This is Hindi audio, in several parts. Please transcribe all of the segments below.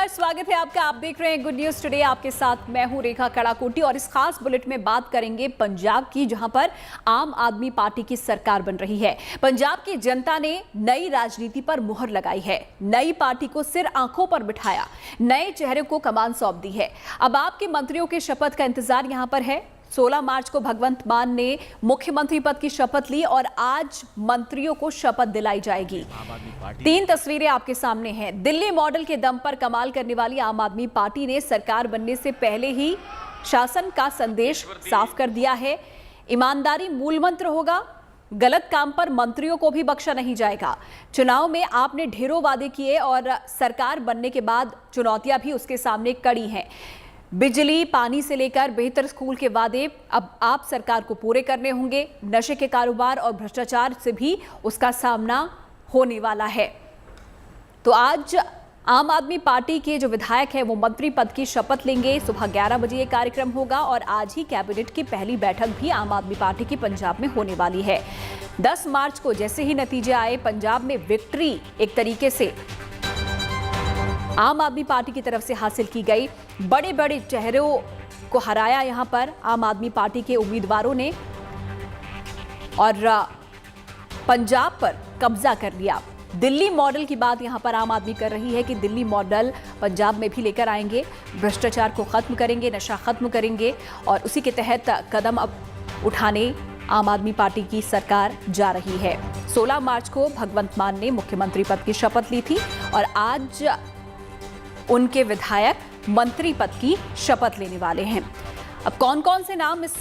स्वागत है आपका। आप देख रहे हैं गुड न्यूज टुडे। आपके साथ मैं हूं रेखा कड़ाकोटी और इस खास बुलेटिन में बात करेंगे पंजाब की, जहां पर आम आदमी पार्टी की सरकार बन रही है। पंजाब की जनता ने नई राजनीति पर मुहर लगाई है, नई पार्टी को सिर आंखों पर बिठाया, नए चेहरे को कमान सौंप दी है। अब आपके मंत्रियों के शपथ का इंतजार यहां पर है। 16 मार्च को भगवंत मान ने मुख्यमंत्री पद की शपथ ली और आज मंत्रियों को शपथ दिलाई जाएगी। 3 तस्वीरें आपके सामने हैं। दिल्ली मॉडल के दम पर कमाल करने वाली आम आदमी पार्टी ने सरकार बनने से पहले ही शासन का संदेश साफ कर दिया है। ईमानदारी मूल मंत्र होगा, गलत काम पर मंत्रियों को भी बख्शा नहीं जाएगा। चुनाव में आपने ढेरों वादे किए और सरकार बनने के बाद चुनौतियां भी उसके सामने कड़ी हैं। बिजली पानी से लेकर बेहतर स्कूल के वादे अब आप सरकार को पूरे करने होंगे। नशे के कारोबार और भ्रष्टाचार से भी उसका सामना होने वाला है। तो आज आम आदमी पार्टी के जो विधायक हैं वो मंत्री पद की शपथ लेंगे। सुबह 11 बजे ये कार्यक्रम होगा और आज ही कैबिनेट की पहली बैठक भी आम आदमी पार्टी की पंजाब में होने वाली है। 10 मार्च को जैसे ही नतीजे आए, पंजाब में विक्ट्री एक तरीके से आम आदमी पार्टी की तरफ से हासिल की गई। बड़े बड़े चेहरों को हराया यहां पर आम आदमी पार्टी के उम्मीदवारों ने और पंजाब पर कब्जा कर लिया। दिल्ली मॉडल की बात यहां पर आम आदमी कर रही है कि दिल्ली मॉडल पंजाब में भी लेकर आएंगे, भ्रष्टाचार को खत्म करेंगे, नशा खत्म करेंगे और उसी के तहत कदम अब उठाने आम आदमी पार्टी की सरकार जा रही है। 16 मार्च को भगवंत मान ने मुख्यमंत्री पद की शपथ ली थी और आज उनके विधायक मंत्री पद की शपथ लेने वाले हैं। अब कौन कौन से नाम इस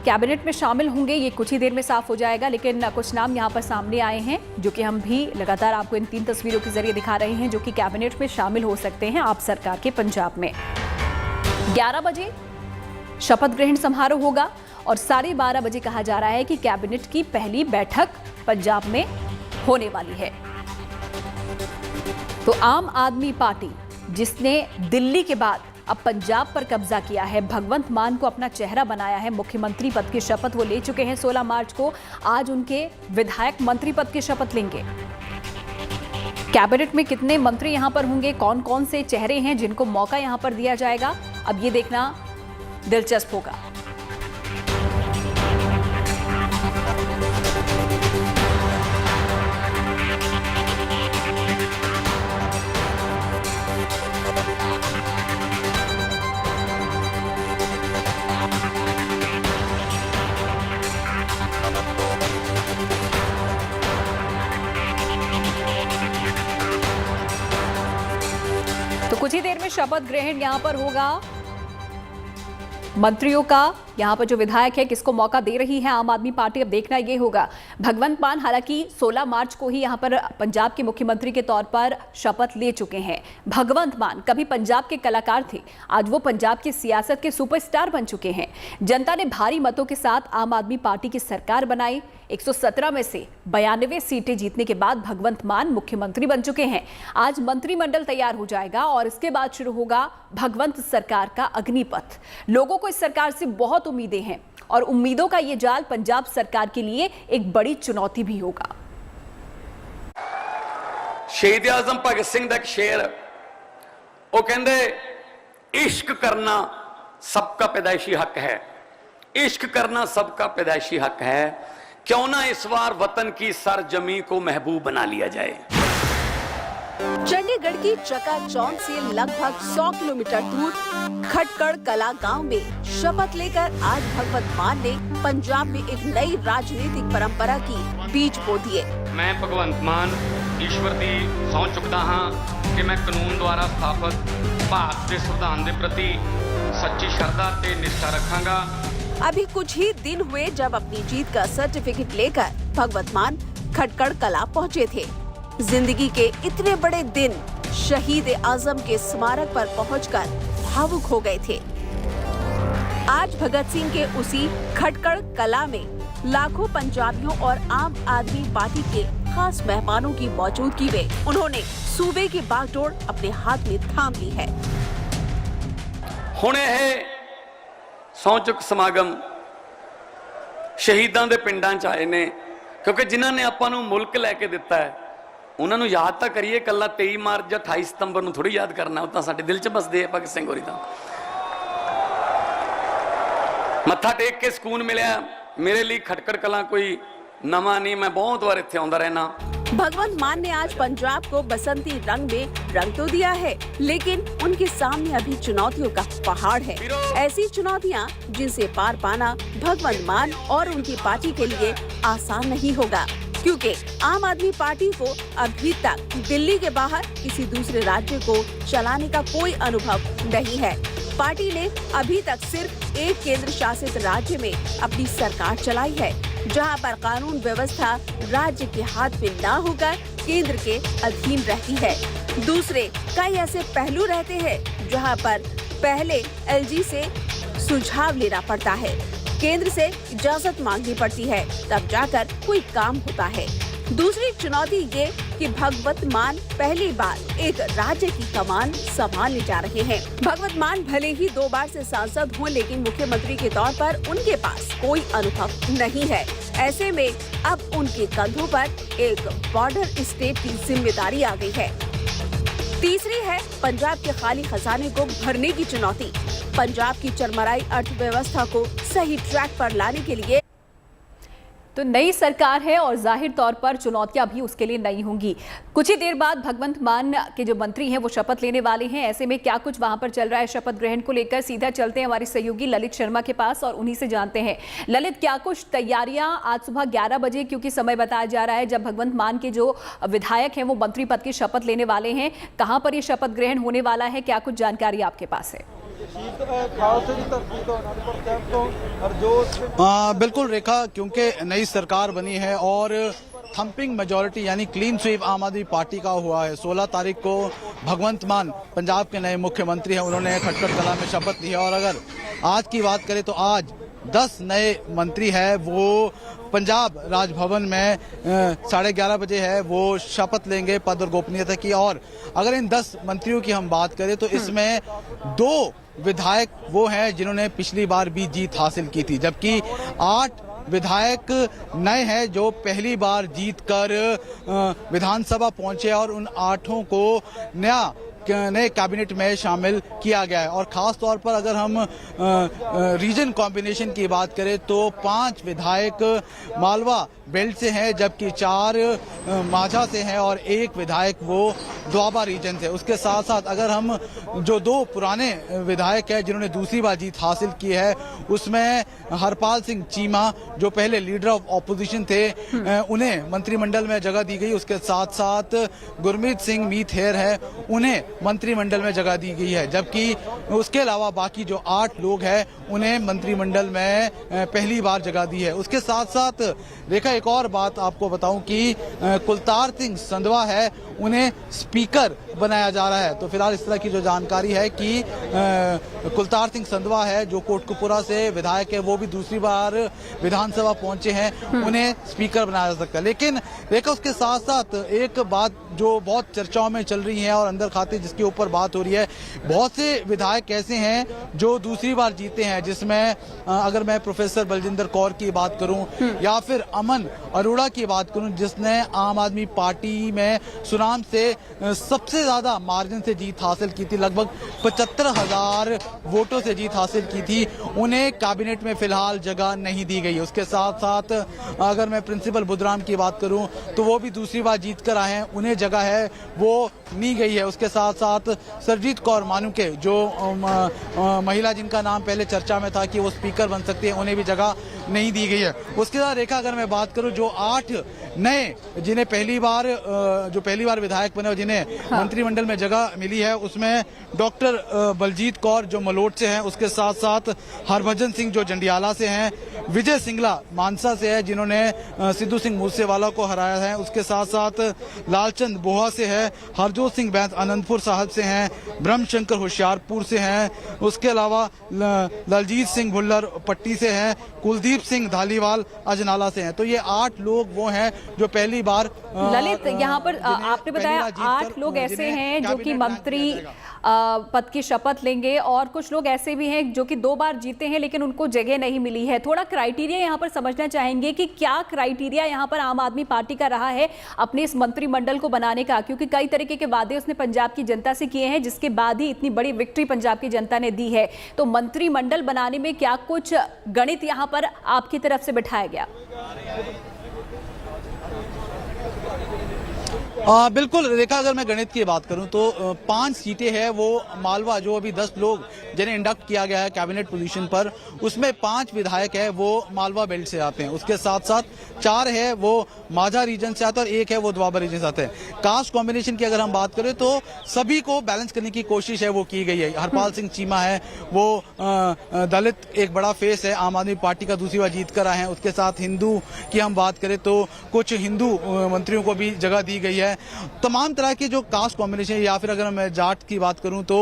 कैबिनेट में शामिल होंगे ये कुछ ही देर में साफ हो जाएगा, लेकिन कुछ नाम यहां पर सामने आए हैं जो कि हम भी लगातार आपको इन 3 तस्वीरों के जरिए दिखा रहे हैं, जो कि कैबिनेट में शामिल हो सकते हैं आप सरकार के पंजाब में। 11 बजे शपथ ग्रहण समारोह होगा और 12:30 बजे कहा जा रहा है कि कैबिनेट की पहली बैठक पंजाब में होने वाली है। तो आम आदमी पार्टी जिसने दिल्ली के बाद अब पंजाब पर कब्जा किया है, भगवंत मान को अपना चेहरा बनाया है, मुख्यमंत्री पद की शपथ वो ले चुके हैं 16 मार्च को। आज उनके विधायक मंत्री पद की शपथ लेंगे। कैबिनेट में कितने मंत्री यहां पर होंगे, कौन कौन से चेहरे हैं जिनको मौका यहां पर दिया जाएगा, अब ये देखना दिलचस्प होगा। तो कुछ ही देर में शपथ ग्रहण यहां पर होगा मंत्रियों का। यहां पर जो विधायक है किसको मौका दे रही है आम आदमी पार्टी, अब देखना ये होगा। भगवंत मान हालांकि 16 मार्च को ही यहां पर पंजाब के मुख्यमंत्री के तौर पर शपथ ले चुके हैं। भगवंत मान कभी पंजाब के कलाकार थे, आज वो पंजाब की सियासत के सुपरस्टार बन चुके हैं। जनता ने भारी मतों के साथ आम आदमी पार्टी की सरकार बनाई। 117 में से 92 सीटें जीतने के बाद भगवंत मान मुख्यमंत्री बन चुके हैं। आज मंत्रिमंडल तैयार हो जाएगा और इसके बाद शुरू होगा भगवंत सरकार का अग्निपथ। लोगों को इस सरकार से बहुत उम्मीदें हैं और उम्मीदों का ये जाल पंजाब सरकार के लिए एक बड़ी चुनौती भी होगा। शहीद आजम भगत सिंह दा एक शेर, वो कहंदे इश्क करना सबका पैदाइशी हक है, इश्क करना सबका पैदाइशी हक है, क्यों ना इस बार वतन की सरजमी को महबूब बना लिया जाए। चंडीगढ़ की चकाचौंध से लगभग 100 किलोमीटर दूर खटकड़ कला गांव में शपथ लेकर आज भगवंत मान ने पंजाब में एक नई राजनीतिक परंपरा की बीज बो दिए। मैं भगवंत मान ईश्वर दी सौं चुकदा हां कि मैं कानून द्वारा स्थापित भारत के संविधान के प्रति सच्ची श्रद्धा ते निष्ठा रखांगा। अभी कुछ ही दिन हुए जब अपनी जीत का सर्टिफिकेट लेकर भगवंत मान खटकड़ कला पहुँचे थे। जिंदगी के इतने बड़े दिन शहीद आजम के स्मारक पर पहुंचकर भावुक हो गए थे। आज भगत सिंह के उसी खटकड़ कला में लाखों पंजाबियों और आम आदमी पार्टी के खास मेहमानों की मौजूदगी में उन्होंने सूबे की बागडोर अपने हाथ में थाम ली है। हुणे है सौं चुक समागम शहीदां दे पिंडां च आए ने, क्योंकि जिन्हां ने आपां नूं मुल्क लैके दिता है, ਉਹਨਾਂ ਨੂੰ ਯਾਦ ਤਾਂ ਕਰੀਏ, ਕੱਲਾ 23 ਮਾਰਚ ਜਾਂ 28 ਸਤੰਬਰ ਨੂੰ ਥੋੜੀ ਯਾਦ ਕਰਨਾ, ਉਹ ਤਾਂ ਸਾਡੇ ਦਿਲ 'ਚ ਬਸਦੇ ਆ ਭਗਤ ਸਿੰਘ ਹੋਰੀ ਤਾਂ। ਮੱਥਾ ਟੇਕ ਕੇ ਸਕੂਨ ਮਿਲਿਆ। ਮੇਰੇ ਲਈ ਖਟਕੜ ਕਲਾਂ ਕੋਈ ਨਵਾਂ नहीं, मैं बहुत बार इत्थे आउंदा रहना। भगवंत मान ने आज पंजाब को बसंती रंग में रंग तो दिया है, लेकिन उनके सामने अभी चुनौतियों का पहाड़ है। ऐसी चुनौतियां जिनसे पार पाना भगवंत मान और उनकी पार्टी के लिए आसान नहीं होगा, क्योंकि आम आदमी पार्टी को अभी तक दिल्ली के बाहर किसी दूसरे राज्य को चलाने का कोई अनुभव नहीं है। पार्टी ने अभी तक सिर्फ एक केंद्र शासित राज्य में अपनी सरकार चलाई है, जहां पर कानून व्यवस्था राज्य के हाथ में न होकर केंद्र के अधीन रहती है। दूसरे कई ऐसे पहलू रहते हैं जहां पर पहले एलजी से सुझाव लेना पड़ता है, केंद्र से इजाजत मांगनी पड़ती है, तब जाकर कोई काम होता है। दूसरी चुनौती ये कि भगवंत मान पहली बार एक राज्य की कमान संभालने जा रहे हैं। भगवंत मान भले ही 2 बार से सांसद हों, लेकिन मुख्यमंत्री के तौर पर उनके पास कोई अनुभव नहीं है। ऐसे में अब उनके कंधों पर एक बॉर्डर स्टेट की जिम्मेदारी आ गई है। तीसरी है पंजाब के खाली खजाने को भरने की चुनौती। पंजाब की चरमराई अर्थव्यवस्था को सही ट्रैक पर लाने के लिए तो नई सरकार है और जाहिर तौर पर चुनौतियां भी उसके लिए नई होंगी। कुछ ही देर बाद भगवंत मान के जो मंत्री हैं वो शपथ लेने वाले हैं। ऐसे में क्या कुछ वहां पर चल रहा है शपथ ग्रहण को लेकर, सीधा चलते हैं हमारे सहयोगी ललित शर्मा के पास और उन्हीं से जानते हैं। ललित, क्या कुछ तैयारियां आज सुबह 11 बजे, क्योंकि समय बताया जा रहा है जब भगवंत मान के जो विधायक हैं वो मंत्री पद की शपथ लेने वाले हैं, कहां पर ये शपथ ग्रहण होने वाला है, क्या कुछ जानकारी आपके पास है? बिल्कुल रेखा, क्योंकि नई सरकार बनी है और थंपिंग मेजॉरिटी यानी क्लीन स्वीप आम आदमी पार्टी का हुआ है। 16 तारीख को भगवंत मान पंजाब के नए मुख्यमंत्री हैं, उन्होंने खटकड़ कला में शपथ ली है। और अगर आज की बात करें तो आज 10 नए मंत्री हैं, वो पंजाब राजभवन में 11:30 बजे है वो शपथ लेंगे पद और गोपनीयता की। और अगर इन 10 मंत्रियों की हम बात करें तो इसमें 2 विधायक वो हैं जिन्होंने पिछली बार भी जीत हासिल की थी, जबकि 8 विधायक नए हैं जो पहली बार जीत कर विधानसभा पहुंचे और उन 8 को नए कैबिनेट में शामिल किया गया है। और खास तौर पर अगर हम रीजन कॉम्बिनेशन की बात करें तो 5 विधायक मालवा बेल्ट से हैं, जबकि 4 माझा से हैं और 1 विधायक वो द्वाबा रीजन से। उसके साथ साथ अगर हम जो 2 पुराने विधायक हैं जिन्होंने दूसरी बार जीत हासिल की है, उसमें हरपाल सिंह चीमा जो पहले लीडर ऑफ ऑपोजिशन थे, उन्हें मंत्रिमंडल में जगह दी गई। उसके साथ साथ गुरमीत सिंह मीत हेर है, उन्हें मंत्रिमंडल में जगह दी गई है, जबकि उसके अलावा बाकी जो 8 लोग हैं उन्हें मंत्रिमंडल में पहली बार जगह दी है। उसके साथ साथ देखा, एक और बात आपको बताऊं कि कुलतार सिंह संधवा है, उन्हें स्पीकर बनाया जा रहा है। तो फिलहाल इस तरह की जो जानकारी है कि कुलतार सिंह संधवा है जो कोटकपुरा से विधायक है, वो भी दूसरी बार विधानसभा पहुंचे हैं, उन्हें स्पीकर बनाया जा सकता है। लेकिन देखा, उसके साथ साथ एक बात जो बहुत चर्चाओं में चल रही है और अंदर खाते जिसके ऊपर बात हो रही है, बहुत से विधायक ऐसे हैं जो दूसरी बार जीते हैं, जिसमें अगर मैं प्रोफेसर बलजिंदर कौर की बात करूं या फिर अमन अरोड़ा की बात करूं, जिसने आम आदमी पार्टी में सुनाम से सबसे ज्यादा मार्जिन से जीत हासिल की थी, लगभग 75,000 वोटों से जीत हासिल की थी, उन्हें कैबिनेट में फिलहाल जगह नहीं दी गई। उसके साथ साथ अगर मैं प्रिंसिपल बुधराम की बात करूं तो वो भी दूसरी बार जीत कर आए हैं, उन्हें जगह है वो नी गई है। उसके साथ साथ सरजीत कौर मानुके जो महिला जिनका नाम पहले चर्चा में था कि वो स्पीकर बन सकती है, उन्हें भी जगह नहीं दी गई है। उसके साथ रेखा, अगर मैं बात करूं जो 8 नए जिन्हें पहली बार विधायक बने और जिन्हें मंत्रिमंडल में जगह मिली है, उसमें डॉक्टर बलजीत कौर जो मलोट से हैं, उसके साथ साथ हरभजन सिंह जो जंडियाला से हैं, विजय सिंगला मानसा से है जिन्होंने सिद्धू सिंह मूसेवाला को हराया है, उसके साथ साथ लालचंद बोहा से है, हरजोत सिंह बैंस आनंदपुर साहब से हैं, ब्रह्मशंकर होशियारपुर से हैं, उसके अलावा ललजीत सिंह भुल्लर पट्टी से हैं, कुलदीप सिंह धालीवाल अजनाला से हैं। तो ये 8 लोग वो हैं जो पहली बार ललित, यहाँ पर आपने बताया 8 लोग ऐसे हैं जो कि मंत्री पद की शपथ लेंगे और कुछ लोग ऐसे भी हैं जो कि 2 बार जीते हैं लेकिन उनको जगह नहीं मिली है। थोड़ा क्राइटेरिया यहाँ पर समझना चाहेंगे कि क्या क्राइटेरिया यहाँ पर आम आदमी पार्टी का रहा है अपने इस मंत्रिमंडल को बनाने का, क्योंकि कई तरीके के वादे उसने पंजाब की जनता से किए हैं जिसके बाद ही इतनी बड़ी विक्ट्री पंजाब की जनता ने दी है। तो मंत्रिमंडल बनाने में क्या कुछ गणित यहाँ पर आपकी तरफ से बिठाया गया? बिल्कुल रेखा, अगर मैं गणित की बात करूं तो 5 सीटें हैं वो मालवा, जो अभी 10 लोग जिन्हें इंडक्ट किया गया है कैबिनेट पोजीशन पर, उसमें 5 विधायक है वो मालवा बेल्ट से आते हैं। उसके साथ साथ 4 है वो माझा रीजन से आते हैं और 1 है वो द्वाबा रीजन से आते हैं। कास्ट कॉम्बिनेशन की अगर हम बात करें तो सभी को बैलेंस करने की कोशिश है वो की गई है। हरपाल सिंह चीमा है वो दलित एक बड़ा फेस है, आम आदमी पार्टी का दूसरी बार जीत कर आए हैं। उसके साथ हिंदू की हम बात करें तो कुछ हिंदू मंत्रियों को भी जगह दी गई है। तमाम तरह के जो कास्ट कॉम्बिनेशन, या फिर अगर मैं जाट की बात करूं तो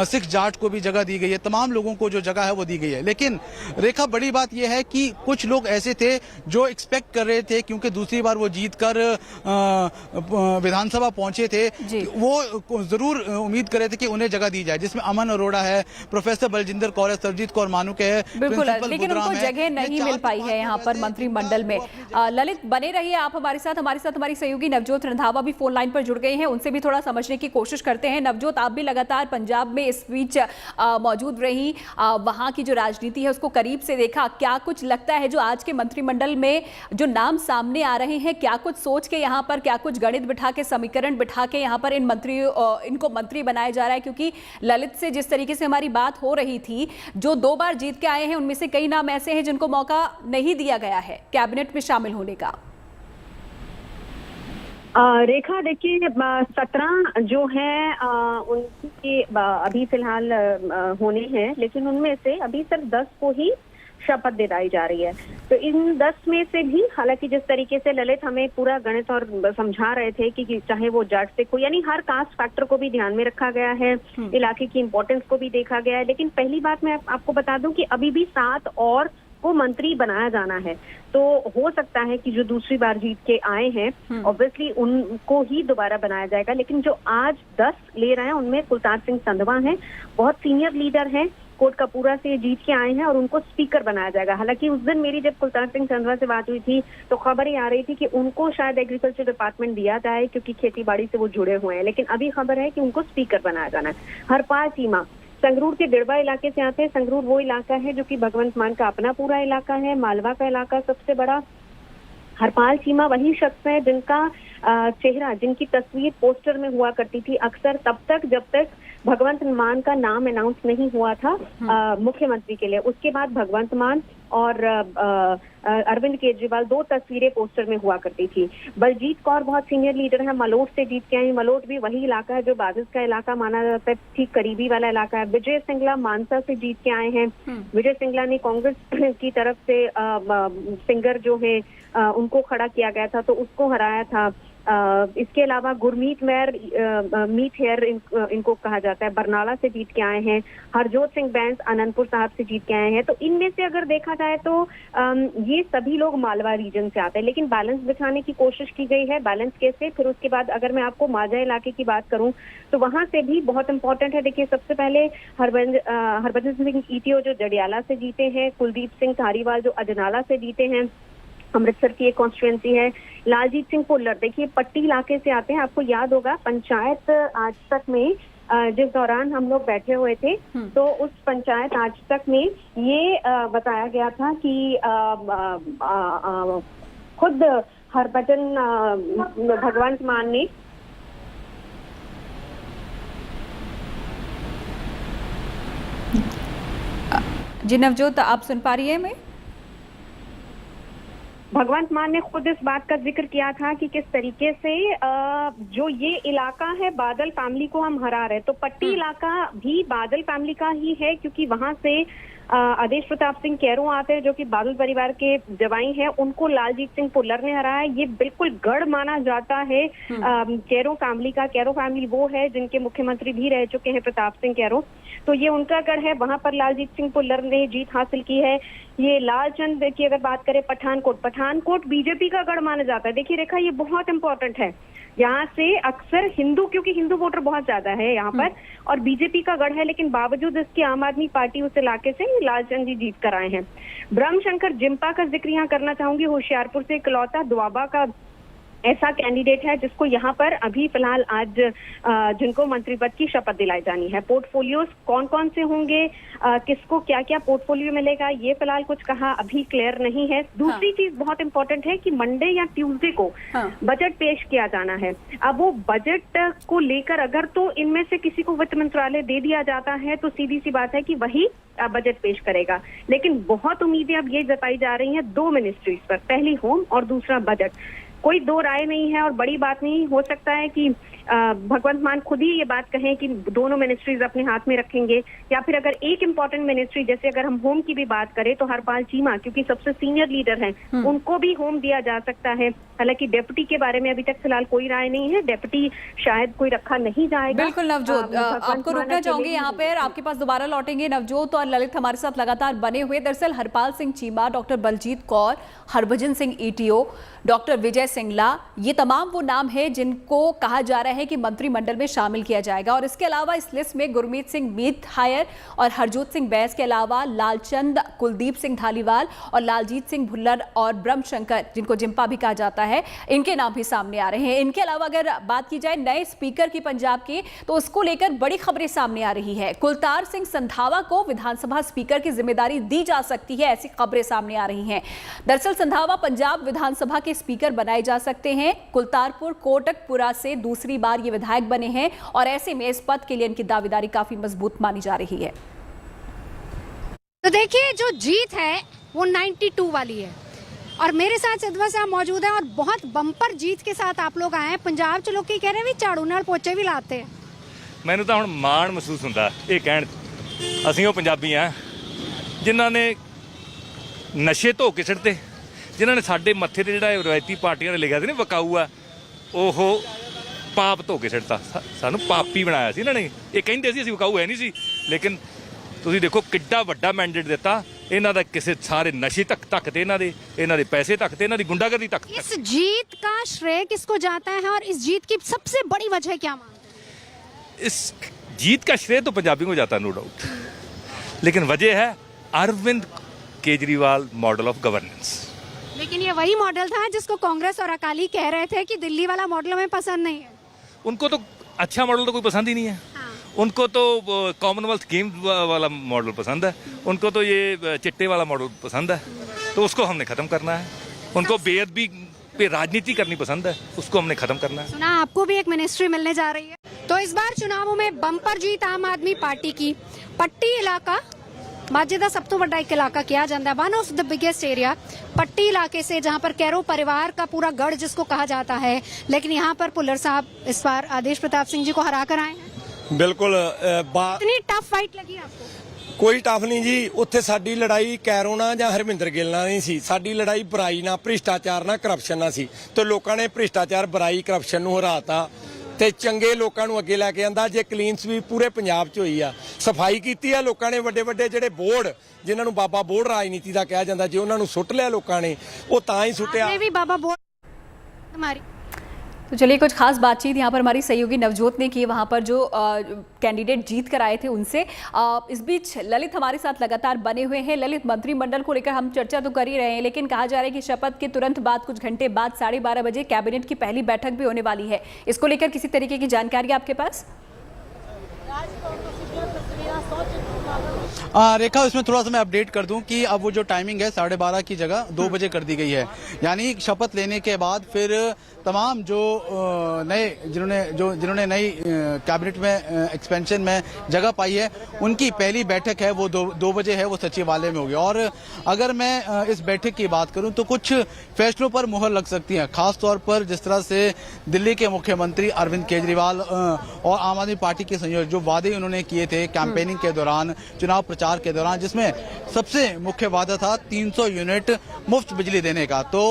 6 जाट को भी जगह दी गई है। तमाम लोगों को जो जगह है वो दी गई है। लेकिन रेखा, बड़ी बात यह है कि कुछ लोग ऐसे थे जो एक्सपेक्ट कर रहे थे, क्योंकि दूसरी बार वो जीत कर विधानसभा पहुंचे थे, वो जरूर उम्मीद कर रहे थे कि उन्हें जगह दी जाए, जिसमें अमन अरोड़ा है, प्रोफेसर बलजिंदर कौर है, सरजीत कौर मानुके है, बिल्कुल, लेकिन उनको जगह नहीं मिल पाई है यहाँ पर मंत्रिमंडल में। ललित, बने रहिए आप हमारे साथ हमारी सहयोगी नवजोत रंधावा भी फोन लाइन पर जुड़ गए हैं, उनसे भी थोड़ा समझने की कोशिश करते हैं। नवजोत, आप भी लगातार पंजाब में इस बीच मौजूद रही, वहां की जो राजनीति है उसको करीब से देखा, क्या कुछ लगता है जो आज के मंत्रिमंडल में जो नाम सामने आ रहे हैं, क्या कुछ सोच के यहाँ पर, क्या कुछ गणित बिठा के, समीकरण बिठा के यहाँ पर इनको मंत्री बनाया जा रहा है? क्योंकि ललित से जिस तरीके से हमारी बात हो रही थी, जो 2 बार जीत के आए हैं उनमें से कई नाम ऐसे हैं जिनको मौका नहीं दिया गया है कैबिनेट में शामिल होने का। रेखा, देखिए 17 जो है उनकी अभी फिलहाल होने हैं, लेकिन उनमें से अभी सिर्फ 10 को ही शपथ दिलाई जा रही है। तो इन 10 में से भी, हालांकि जिस तरीके से ललित हमें पूरा गणित और समझा रहे थे कि चाहे वो जाट से कोई, यानी हर कास्ट फैक्टर को भी ध्यान में रखा गया है, इलाके की इंपॉर्टेंस को भी देखा गया है। लेकिन पहली बात मैं आपको बता दूं कि अभी भी 7 और को मंत्री बनाया जाना है। तो हो सकता है कि जो दूसरी बार जीत के आए हैं ऑब्वियसली उनको ही दोबारा बनाया जाएगा। लेकिन जो आज 10 ले रहे हैं उनमें कुलतार सिंह संधवा हैं, बहुत सीनियर लीडर हैं, कोटकपूरा से जीत के आए हैं और उनको स्पीकर बनाया जाएगा। हालांकि उस दिन मेरी जब कुलतार सिंह संधवा से बात हुई थी तो खबरें आ रही थी कि उनको शायद एग्रीकल्चर डिपार्टमेंट दिया जाए क्योंकि खेती बाड़ी से वो जुड़े हुए हैं, लेकिन अभी खबर है कि उनको स्पीकर बनाया जाना है। हरपाल चीमा संगरूर के दिड़बा इलाके से आते हैं। संगरूर वो इलाका है जो कि भगवंत मान का अपना पूरा इलाका है, मालवा का इलाका सबसे बड़ा। हरपाल चीमा वही शख्स है जिनका चेहरा, जिनकी तस्वीर पोस्टर में हुआ करती थी अक्सर तब तक जब तक भगवंत मान का नाम अनाउंस नहीं हुआ था मुख्यमंत्री के लिए। उसके बाद भगवंत मान और अरविंद केजरीवाल 2 तस्वीरें पोस्टर में हुआ करती थी। बलजीत कौर बहुत सीनियर लीडर है, मलोट से जीत के आई। मलोट भी वही इलाका है जो बाजिस का इलाका माना जाता है, ठीक करीबी वाला इलाका है। विजय सिंगला मानसा से जीत के आए हैं। विजय सिंगला ने कांग्रेस की तरफ से सिंगर जो है उनको खड़ा किया गया था तो उसको हराया था। इसके अलावा गुरमीत मेयर, मीत हेयर इनको कहा जाता है, बरनाला से जीत के आए हैं। हरजोत सिंह बैंस आनंदपुर साहब से जीत के आए हैं। तो इनमें से अगर देखा जाए तो ये सभी लोग मालवा रीजन से आते हैं, लेकिन बैलेंस बिठाने की कोशिश की गई है। बैलेंस कैसे? फिर उसके बाद अगर मैं आपको माझा इलाके की बात करूं तो वहां से भी बहुत इंपॉर्टेंट है। देखिए, सबसे पहले हरभजन सिंह ईटीओ जो जडियाला से जीते हैं, कुलदीप सिंह धारीवाल जो अजनाला से जीते हैं, अमृतसर की एक कॉन्स्टिट्यूएंसी है। लालजीत सिंह पुल्लर देखिए पट्टी इलाके से आते हैं। आपको याद होगा पंचायत आज तक में जिस दौरान हम लोग बैठे हुए थे तो उस पंचायत आज तक में ये बताया गया था कि खुद हरभजन भगवंत मान ने जी नवजोत, आप सुन पा रही है मैं? भगवंत मान ने खुद इस बात का जिक्र किया था कि किस तरीके से जो ये इलाका है बादल फैमिली को हम हरा रहे, तो पट्टी इलाका भी बादल फैमिली का ही है क्योंकि वहां से आदेश प्रताप सिंह कैरो आते हैं जो कि बादल परिवार के जवाई हैं, उनको लालजीत सिंह पुल्लर ने हराया। ये बिल्कुल गढ़ माना जाता है कैरो फैमिली का। कैरो फैमिली वो है जिनके मुख्यमंत्री भी रह चुके हैं प्रताप सिंह कैरो, तो ये उनका गढ़ है। वहां पर लालजीत सिंह पुल्लर ने जीत हासिल की है। ये लालचंद की अगर बात करें पठानकोट बीजेपी का गढ़ माना जाता है। देखिए रेखा, ये बहुत इंपॉर्टेंट है। यहाँ से अक्सर हिंदू, क्योंकि हिंदू वोटर बहुत ज्यादा है यहाँ पर और बीजेपी का गढ़ है, लेकिन बावजूद इसकी आम आदमी पार्टी उस इलाके से लालचंद जी जीत कर आए हैं। ब्रह्मशंकर जिम्पा का जिक्र यहाँ करना चाहूंगी। होशियारपुर से इकलौता दुआबा का ऐसा कैंडिडेट है जिसको यहाँ पर अभी फिलहाल आज जिनको मंत्री पद की शपथ दिलाई जानी है। पोर्टफोलियोज कौन कौन से होंगे, किसको क्या क्या पोर्टफोलियो मिलेगा, ये फिलहाल कुछ कहा अभी क्लियर नहीं है। दूसरी चीज बहुत इंपॉर्टेंट है कि मंडे या ट्यूसडे को बजट पेश किया जाना है। अब वो बजट को लेकर अगर तो इनमें से किसी को वित्त मंत्रालय दे दिया जाता है तो सीधी सी बात है कि वही बजट पेश करेगा। लेकिन बहुत उम्मीदें अब ये जताई जा रही हैं दो मिनिस्ट्रीज पर, पहली होम और दूसरा बजट। कोई दो राय नहीं है और बड़ी बात नहीं हो सकता है कि भगवंत मान खुद ही ये बात कहें कि दोनों मिनिस्ट्रीज अपने हाथ में रखेंगे, या फिर अगर एक इंपॉर्टेंट मिनिस्ट्री जैसे अगर हम होम की भी बात करें तो हरपाल चीमा क्योंकि सबसे सीनियर लीडर हैं उनको भी होम दिया जा सकता है। हालांकि डेप्यूटी के बारे में अभी तक फिलहाल कोई राय नहीं है, डेप्यूटी शायद कोई रखा नहीं जाएगा। बिल्कुल नवजोत, आपको रुकना चाहूंगी यहाँ पर, आपके पास दोबारा लौटेंगे। नवजोत और ललित हमारे साथ लगातार बने हुए। दरअसल Harpal Singh Cheema, doctor Baljit Kaur, Harbhajan Singh ETO, doctor Vijay Singla, ये तमाम वो नाम है जिनको कहा जा रहा है कि मंत्रिमंडल में शामिल किया जाएगा। और इसके अलावा इस लिस्ट में गुरमीत सिंह मीत हायर और हरजोत सिंह बैस के अलावा लालचंद, कुलदीप सिंह धालीवाल और लालजीत सिंह भुल्लर और ब्रह्मशंकर, जिनको जिम्पा भी कहा जाता है, इनके नाम भी सामने आ रहे हैं। इनके अलावा अगर बात की जाए नए स्पीकर की पंजाब के, तो उसको लेकर बड़ी खबरें सामने आ रही है। कुलतार सिंह संधावा को विधानसभा स्पीकर की जिम्मेदारी दी जा सकती है, ऐसी खबरें सामने आ रही हैं। दरअसल संधावा पंजाब विधानसभा के स्पीकर बनाए जा सकते हैं। कुलतारपुर कोटकपुरा से दूसरी बार ये विधायक बने हैं और ऐसे में इस पद के लिए इनकी दावेदारी काफी मजबूत मानी जा रही है। तो देखिए, जो जीत है वो 92 वाली है और मेरे साथ सिद्धवा साहब मौजूद है और बहुत बंपर जीत के साथ आप लोग आए हैं। पंजाब च लोग कह रहे हैं झाड़ू नाल पोचे भी लाते हैं। ਮੈਨੂੰ ਤਾਂ ਹੁਣ ਮਾਣ ਮਹਿਸੂਸ ਹੁੰਦਾ ਇਹ ਕਹਿਣ, ਅਸੀਂ ਉਹ ਪੰਜਾਬੀ ਆ ਜਿਨ੍ਹਾਂ ਨੇ ਨਸ਼ੇ ਧੋ ਕੇ ਛੱਡਤੇ, ਜਿਨ੍ਹਾਂ ਨੇ ਸਾਡੇ ਮੱਥੇ ਤੇ ਜਿਹੜਾ ਰਵਾਇਤੀ ਪਾਰਟੀਆਂ ਨੇ ਲਿਖਿਆ ਸੀ ਨਾ ਵਕਾਊ ਆ, ਉਹ ਪਾਪ ਧੋ ਕੇ ਛੱਡਤਾ। ਸਾਨੂੰ ਪਾਪੀ ਬਣਾਇਆ ਸੀ ਇਹਨਾਂ ਨੇ। ਇਹ ਕਹਿੰਦੇ ਸੀ ਅਸੀਂ ਵਕਾਊ ਹੈ ਨਹੀਂ ਸੀ, ਲੇਕਿਨ ਤੁਸੀਂ ਦੇਖੋ ਕਿੱਡਾ ਵੱਡਾ ਮੈਂਡੇਟ ਦਿੱਤਾ ਇਹਨਾਂ ਦਾ। ਕਿਸੇ ਸਾਰੇ ਨਸ਼ੇ ਤੱਕ ਤੇ ਇਹਨਾਂ ਦੇ ਪੈਸੇ ਤੱਕ ਤੇ ਇਹਨਾਂ ਦੀ ਗੁੰਡਾਗਰਦੀ ਤੱਕ। इस जीत का श्रेय किसको जाता है और इस जीत की सबसे बड़ी वजह क्या मानते हैं? इस जीत का श्रेय तो पंजाबी को जाता, नो डाउट, लेकिन वजह है Arvind Kejriwal model of governance. लेकिन ये वही मॉडल था जिसको कांग्रेस और अकाली कह रहे थे कि दिल्ली वाला मॉडल हमें पसंद नहीं है। उनको तो अच्छा मॉडल तो कोई पसंद ही नहीं है। उनको तो कॉमनवेल्थ गेम्स वाला मॉडल पसंद है, उनको तो ये चिट्टे वाला मॉडल पसंद है, तो उसको हमने खत्म करना है। उनको बेअदबी पे राजनीति करनी पसंद है, उसको हमने खत्म करना है। सुना आपको भी एक मिनिस्ट्री मिलने जा रही है। तो इस बार चुनावों में बंपर जीत आम आदमी पार्टी की। पट्टी इलाका माझे का सब तो बड़ा एक इलाका किया जाता है, one of the biggest area. पट्टी इलाके से जहां पर कैरो परिवार का पूरा गढ़ जिसको कहा जाता है, लेकिन यहाँ पर भुल्लर साहब इस बार आदेश प्रताप सिंह जी को हरा कर आए हैं। बिल्कुल इतनी टफ फाइट लगी आपको? ਕੋਈ ਟਫ ਨਹੀਂ ਜੀ। ਉੱਥੇ ਸਾਡੀ ਲੜਾਈ ਕੈਰੋ ਨਾਲ ਜਾਂ ਹਰਮਿੰਦਰ ਗਿੱਲ ਨਾਲ ਨਹੀਂ ਸੀ, ਸਾਡੀ ਲੜਾਈ ਬੁਰਾਈ ਨਾਲ, ਭ੍ਰਿਸ਼ਟਾਚਾਰ ਨਾਲ, ਕਰਪਸ਼ਨ ਨਾਲ ਸੀ। ਤੇ ਲੋਕਾਂ ਨੇ ਭ੍ਰਿਸ਼ਟਾਚਾਰ, ਬੁਰਾਈ, ਕਰਪਸ਼ਨ ਨੂੰ ਹਰਾਤਾ ਤੇ ਚੰਗੇ ਲੋਕਾਂ ਨੂੰ ਅੱਗੇ ਲੈ ਕੇ ਆਂਦਾ। ਜੇ ਕਲੀਨ ਸਵੀਪ ਪੂਰੇ ਪੰਜਾਬ 'ਚ ਹੋਈ ਆ, ਸਫਾਈ ਕੀਤੀ ਆ ਲੋਕਾਂ ਨੇ, ਵੱਡੇ ਵੱਡੇ ਜਿਹੜੇ ਬੋਰਡ ਜਿਨ੍ਹਾਂ ਨੂੰ ਬਾਬਾ ਬੋਰਡ ਰਾਜਨੀਤੀ ਦਾ ਕਿਹਾ ਜਾਂਦਾ, ਜੇ ਉਹਨਾਂ ਨੂੰ ਸੁੱਟ ਲਿਆ ਲੋਕਾਂ ਨੇ, ਉਹ ਤਾਂ ਹੀ ਸੁੱਟਿਆ। आपने भी बाबा बोर्ड हमारी। तो चलिए, कुछ खास बातचीत यहाँ पर हमारी सहयोगी नवजोत ने की, वहाँ पर जो कैंडिडेट जीत कर आए थे उनसे। इस बीच ललित हमारे साथ लगातार बने हुए हैं। ललित, मंत्रिमंडल को लेकर हम चर्चा तो कर ही रहे हैं, लेकिन कहा जा रहा है कि शपथ के तुरंत बाद कुछ घंटे बाद 12:30 बजे कैबिनेट की पहली बैठक भी होने वाली है। इसको लेकर किसी तरीके की जानकारी आपके पास? रेखा, इसमें थोड़ा सा मैं अपडेट कर दूं कि अब वो जो टाइमिंग है 12:30 की जगह 2 बजे कर दी गई है। यानी शपथ लेने के बाद फिर तमाम जो नए जिन्होंने नई कैबिनेट में एक्सपेंशन में जगह पाई है, उनकी पहली बैठक है वो 2 बजे है, वो सचिवालय में होगी। और अगर मैं इस बैठक की बात करूं तो कुछ फैसलों पर मुहर लग सकती है, खासतौर पर जिस तरह से दिल्ली के मुख्यमंत्री अरविंद केजरीवाल और आम आदमी पार्टी के संयोजक जो वादे उन्होंने किए थे कैंपेनिंग के दौरान, चुनाव प्रचार के दौरान, जिसमें सबसे मुख्य वादा था 300 यूनिट मुफ्त बिजली देने का। तो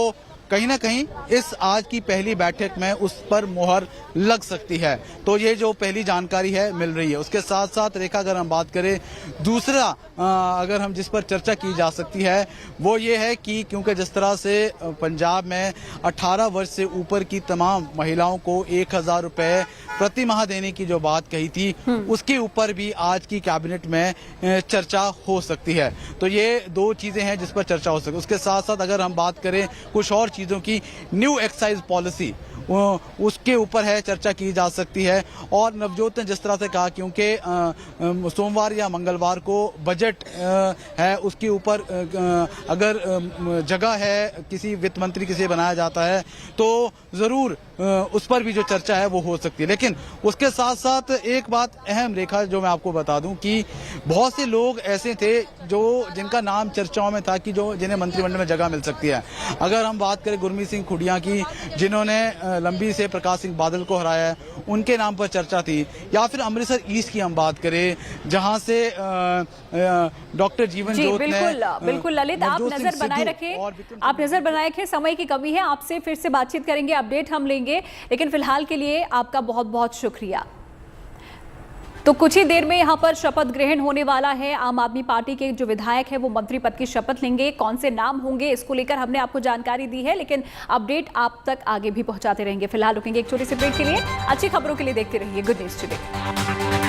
कहीं ना कहीं इस आज की पहली बैठक में उस पर मुहर लग सकती है। तो ये जो पहली जानकारी है मिल रही है। उसके साथ साथ रेखा, अगर हम बात करें दूसरा अगर हम जिस पर चर्चा की जा सकती है वो ये है कि क्योंकि जिस तरह से पंजाब में 18 वर्ष से ऊपर की तमाम महिलाओं को 1000 रुपए प्रति माह देने की जो बात कही थी उसके ऊपर भी आज की कैबिनेट में चर्चा हो सकती है। तो ये दो चीजें हैं जिस पर चर्चा हो सकती है। उसके साथ साथ अगर हम बात करें कुछ और चीजों की, न्यू एक्साइज पॉलिसी उसके ऊपर है चर्चा की जा सकती है। और नवजोत ने जिस तरह से कहा क्योंकि सोमवार या मंगलवार को बजट है उसके ऊपर अगर जगह है किसी वित्त मंत्री किसे बनाया जाता है तो जरूर उस पर भी जो चर्चा है वो हो सकती है। लेकिन उसके साथ साथ एक बात अहम रेखा जो मैं आपको बता दूं कि बहुत से लोग ऐसे थे जो जिनका नाम चर्चाओं में था कि जो जिन्हें मंत्रिमंडल में जगह मिल सकती है। अगर हम बात करें गुरमीत सिंह खुडिया की जिन्होंने लंबी से प्रकाश सिंह बादल को हराया है, उनके नाम पर चर्चा थी। या फिर अमृतसर ईस्ट की हम बात करें जहां से डॉक्टर जीवन जोत ने बिल्कुल ललित, आप नजर बनाए रखें, आप नजर बनाए रखें, समय की कमी है, आपसे फिर से बातचीत करेंगे, अपडेट हम लेंगे, लेकिन फिलहाल के लिए आपका बहुत बहुत शुक्रिया। तो कुछ ही देर में यहां पर शपथ ग्रहण होने वाला है। आम आदमी पार्टी के जो विधायक है वो मंत्री पद की शपथ लेंगे। कौन से नाम होंगे इसको लेकर हमने आपको जानकारी दी है, लेकिन अपडेट आप तक आगे भी पहुंचाते रहेंगे। फिलहाल रुकेंगे एक छोटे से ब्रेक के लिए। अच्छी खबरों के लिए देखते रहिए गुड न्यूज टुडे।